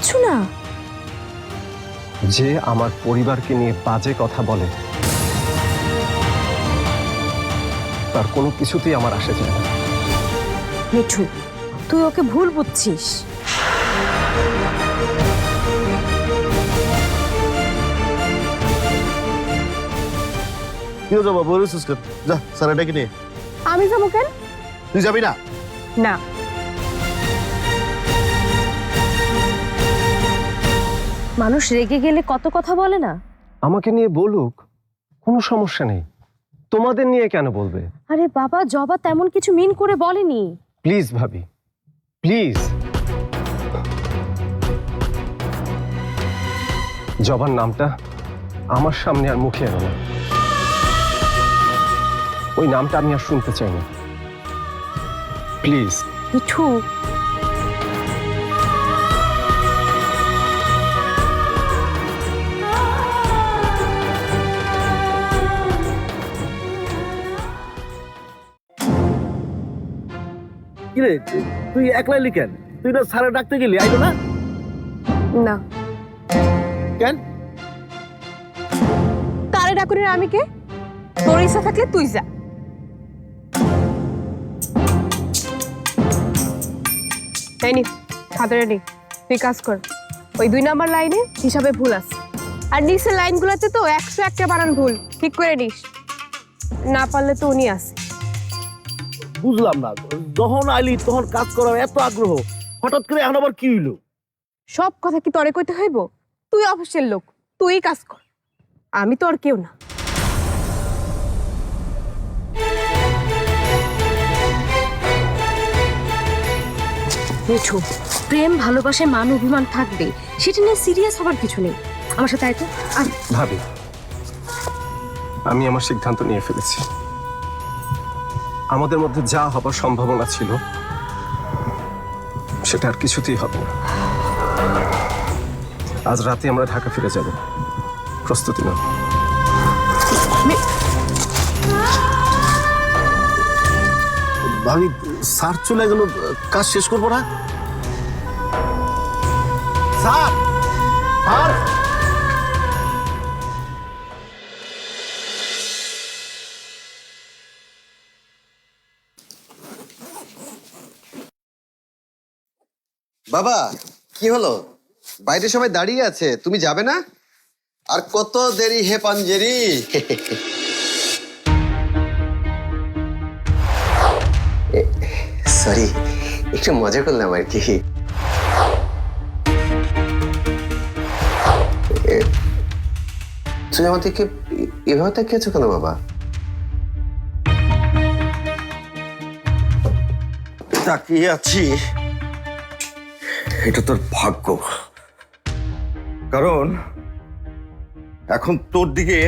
কিচ্ছু না? যে আমার পরিবারকে নিয়ে বাজে কথা বলে তার কোনো কিছুতেই আমার আসে যায় না। মিঠু, তুই ওকে ভুল বুঝছিস। কি যাবো বলিস যা স্যার ডেকে নিয়ে। আমি যাবো কেন? তুই যাবি না? না। মানুষ রেগে গেলে কত কথা বলে না? আমাকে নিয়ে বলুক, কোনো সমস্যা নেই, তোমাদের নিয়ে কেন বলবে? আরে বাবা, জবা তেমন কিছু মিন করে বলেনি। প্লিজ ভাবি, প্লিজ। জবার নামটা আমার সামনে আর মুখে এলো না। ওই নামটা আমি আর শুনতে চাই না, প্লিজ। মিঠু, কি রে তুই একলাই লিখেন? তুই না স্যারে ডাকতে গেলি, আইলো না না। কেন? কারে ডাকুনের আমি কে? তোর ইচ্ছা থাকলে তুই যা। তাই নি, খাতা রেডি, তুই কাজ কর। ওই 2 নাম্বার লাইনে হিসাবে ভুল আছে, আর নিচের লাইনগুলোতে তো 101টা বানান ভুল, ঠিক করে নিস। না পারলে তো উনি আছে। বুঝলাম না, যখন আইলি তখন কাজ করার এত আগ্রহ, হঠাৎ করে এখন আবার কি হইলো? সব কথা কি তরে কইতে হইব? তুই অফিসের লোক, তুই কাজ কর, আমি তো আর কেউ না। মিঠু, প্রেম ভালোবাসায় মান অভিমান থাকবে, সেটা নিয়ে সিরিয়াস হবার কিছু নেই। আমার সাথে আয় তো। আর ভাবি, আমি আমার সিদ্ধান্ত নিয়ে ফেলেছি। আমাদের মধ্যে যা হবার সম্ভাবনা ছিল সেটা আর কিছুতেই হবে না। আজ রাতে আমরা ঢাকা ফিরে যাব, প্রস্তুতি নাও। ভাবি, স্যার চলে গেল, কাজ শেষ করবো না? স্যার, স্যার, বাবা, কি হলো? বাইরে সবাই দাঁড়িয়ে আছে, তুমি যাবে না? আর কত দেরি হে পাঞ্জেরি? সরি, একটু মজা করলাম আর কি। তুই আমাদেরকে এভাবে তাকিয়েছো কেন বাবা? তাকিয়ে আছি, এটা তোর ভাগ্য। কারণ এখন তোর দিকে